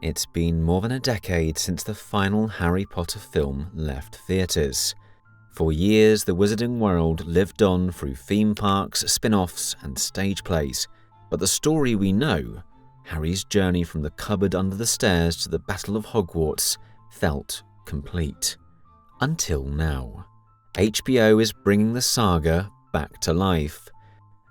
It's been more than a decade since the final Harry Potter film left theatres. For years, the Wizarding World lived on through theme parks, spin-offs, and stage plays. But the story we know, Harry's journey from the cupboard under the stairs to the Battle of Hogwarts, felt complete. Until now. HBO is bringing the saga back to life.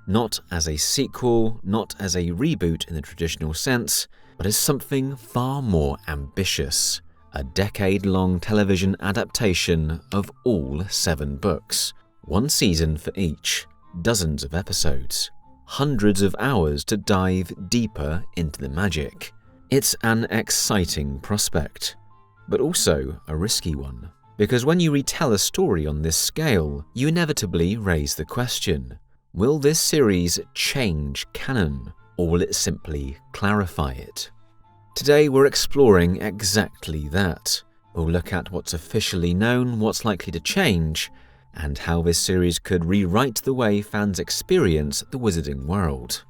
Not as a sequel, not as a reboot in the traditional sense, but as something far more ambitious. A decade-long television adaptation of all 7 books. 1 season for each, dozens of episodes, hundreds of hours to dive deeper into the magic. It's an exciting prospect, but also a risky one. Because when you retell a story on this scale, you inevitably raise the question, will this series change canon, or will it simply clarify it? Today we're exploring exactly that. We'll look at what's officially known, what's likely to change, and how this series could rewrite the way fans experience the Wizarding World.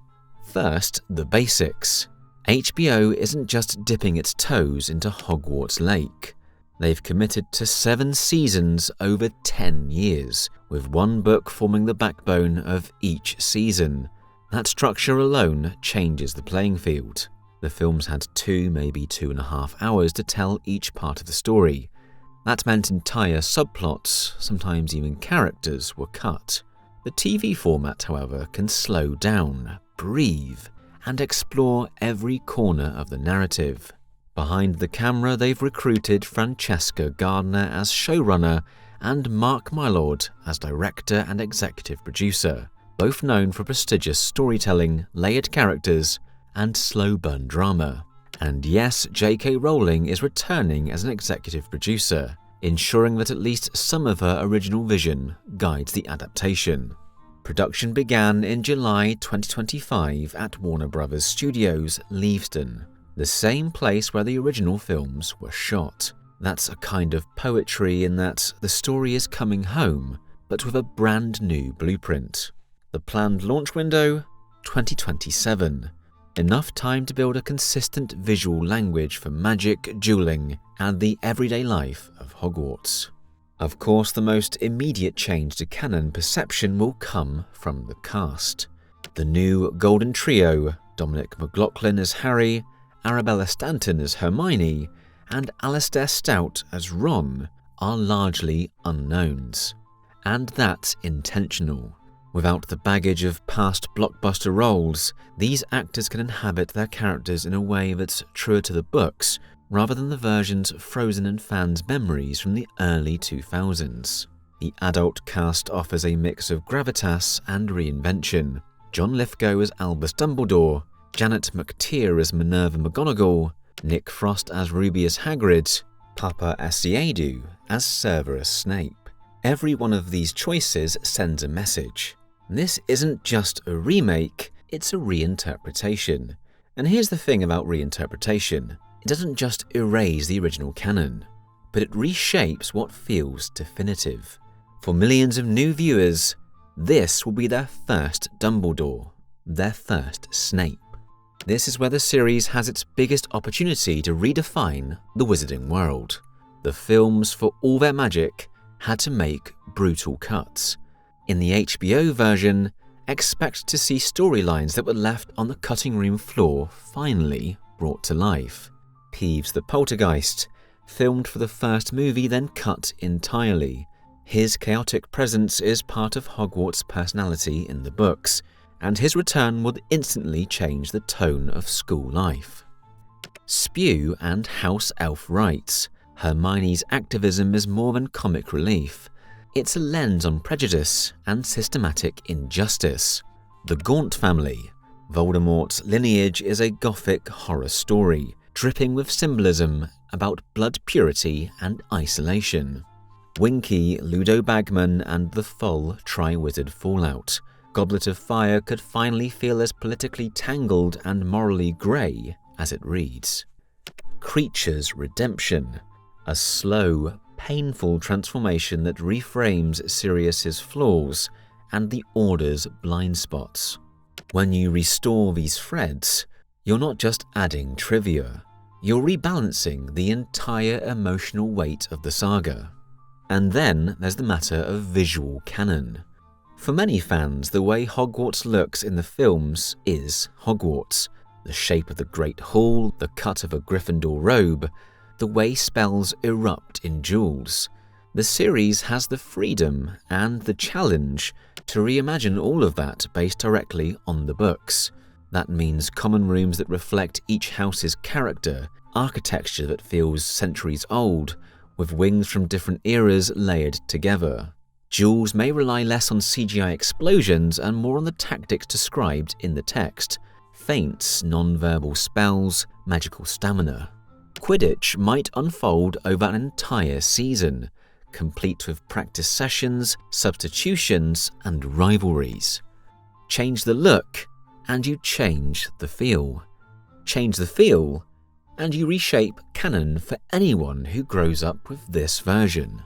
First, the basics. HBO isn't just dipping its toes into Hogwarts Lake. They've committed to 7 seasons over 10 years, with 1 book forming the backbone of each season. That structure alone changes the playing field. The films had 2, maybe 2.5 hours to tell each part of the story. That meant entire subplots, sometimes even characters, were cut. The TV format, however, can slow down, breathe, and explore every corner of the narrative. Behind the camera, they've recruited Francesca Gardner as showrunner and Mark Mylord as director and executive producer, both known for prestigious storytelling, layered characters, and slow-burn drama. And yes, J.K. Rowling is returning as an executive producer, ensuring that at least some of her original vision guides the adaptation. Production began in July 2025 at Warner Bros. Studios, Leavesden, the same place where the original films were shot. That's a kind of poetry in that the story is coming home, but with a brand new blueprint. The planned launch window? 2027. Enough time to build a consistent visual language for magic, dueling, and the everyday life of Hogwarts. Of course, the most immediate change to canon perception will come from the cast. The new Golden Trio, Dominic McLaughlin as Harry, Arabella Stanton as Hermione, and Alistair Stout as Ron, are largely unknowns. And that's intentional. Without the baggage of past blockbuster roles, these actors can inhabit their characters in a way that's truer to the books, rather than the versions frozen in fans' memories from the early 2000s. The adult cast offers a mix of gravitas and reinvention. John Lithgow as Albus Dumbledore, Janet McTeer as Minerva McGonagall, Nick Frost as Rubeus Hagrid, Paapa Essiedu as Severus Snape. Every one of these choices sends a message. This isn't just a remake, it's a reinterpretation. And here's the thing about reinterpretation. It doesn't just erase the original canon, but it reshapes what feels definitive. For millions of new viewers, this will be their first Dumbledore, their first Snape. This is where the series has its biggest opportunity to redefine the Wizarding World. The films, for all their magic, had to make brutal cuts. In the HBO version, expect to see storylines that were left on the cutting room floor finally brought to life. Peeves the Poltergeist, filmed for the first movie then cut entirely. His chaotic presence is part of Hogwarts' personality in the books, and his return would instantly change the tone of school life. S.P.E.W. and House Elf rights. Hermione's activism is more than comic relief. It's a lens on prejudice and systematic injustice. The Gaunt family. Voldemort's lineage is a gothic horror story, dripping with symbolism about blood purity and isolation. Winky, Ludo Bagman, and the full Triwizard fallout. Goblet of Fire could finally feel as politically tangled and morally grey as it reads. Creature's redemption. A slow, painful transformation that reframes Sirius's flaws and the Order's blind spots. When you restore these threads, you're not just adding trivia, you're rebalancing the entire emotional weight of the saga. And then there's the matter of visual canon. For many fans, the way Hogwarts looks in the films is Hogwarts. The shape of the Great Hall, the cut of a Gryffindor robe, the way spells erupt in duels. The series has the freedom and the challenge to reimagine all of that based directly on the books. That means common rooms that reflect each house's character, architecture that feels centuries old, with wings from different eras layered together. Duels may rely less on CGI explosions and more on the tactics described in the text. Feints, non-verbal spells, magical stamina. Quidditch might unfold over an entire season, complete with practice sessions, substitutions, and rivalries. Change the look, and you change the feel. Change the feel, and you reshape canon for anyone who grows up with this version.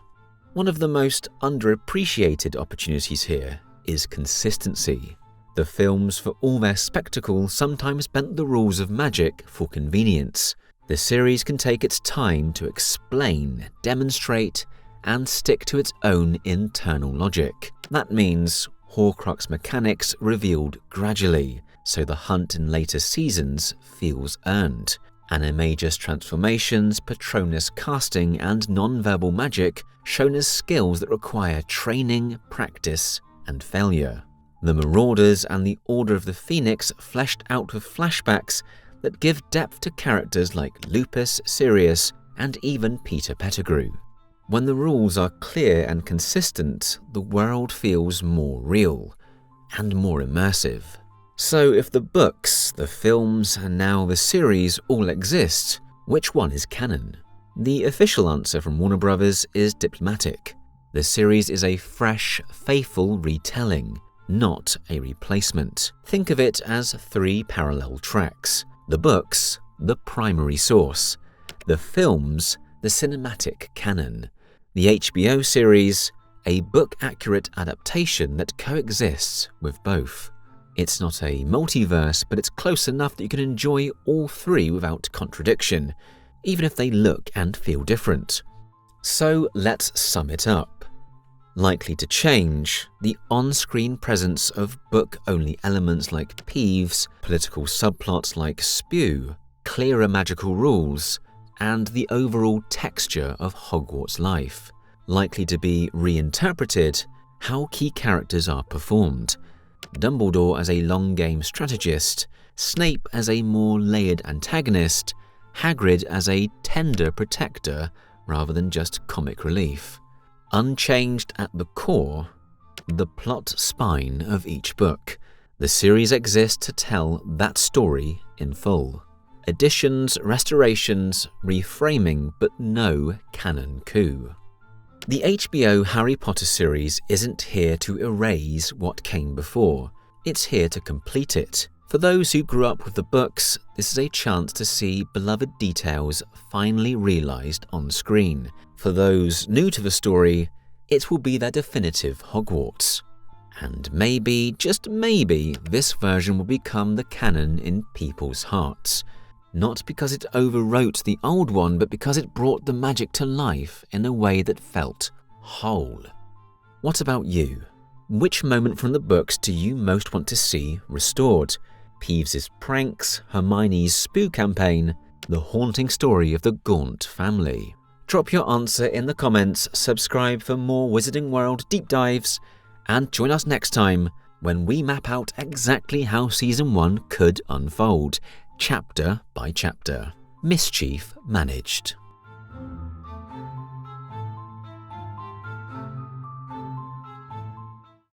One of the most underappreciated opportunities here is consistency. The films, for all their spectacle, sometimes bent the rules of magic for convenience. The series can take its time to explain, demonstrate, and stick to its own internal logic. That means Horcrux mechanics revealed gradually, so the hunt in later seasons feels earned. Animagus transformations, Patronus casting, and non-verbal magic shown as skills that require training, practice, and failure. The Marauders and the Order of the Phoenix fleshed out with flashbacks that give depth to characters like Lupus, Sirius, and even Peter Pettigrew. When the rules are clear and consistent, the world feels more real and more immersive. So if the books, the films, and now the series all exist, which one is canon? The official answer from Warner Bros. Is diplomatic. The series is a fresh, faithful retelling, not a replacement. Think of it as 3 parallel tracks. The books, the primary source. The films, the cinematic canon. The HBO series, a book-accurate adaptation that coexists with both. It's not a multiverse, but it's close enough that you can enjoy all 3 without contradiction, even if they look and feel different. So let's sum it up. Likely to change, the on-screen presence of book-only elements like Peeves, political subplots like S.P.E.W, clearer magical rules, and the overall texture of Hogwarts life. Likely to be reinterpreted, how key characters are performed. Dumbledore as a long-game strategist, Snape as a more layered antagonist, Hagrid as a tender protector rather than just comic relief. Unchanged at the core, the plot spine of each book. The series exists to tell that story in full. Additions, restorations, reframing, but no canon coup. The HBO Harry Potter series isn't here to erase what came before, it's here to complete it. For those who grew up with the books, this is a chance to see beloved details finally realised on screen. For those new to the story, it will be their definitive Hogwarts. And maybe, just maybe, this version will become the canon in people's hearts. Not because it overwrote the old one, but because it brought the magic to life in a way that felt whole. What about you? Which moment from the books do you most want to see restored? Peeves' pranks, Hermione's S.P.E.W campaign, the haunting story of the Gaunt family? Drop your answer in the comments, subscribe for more Wizarding World deep dives, and join us next time when we map out exactly how Season 1 could unfold, chapter by chapter. Mischief managed.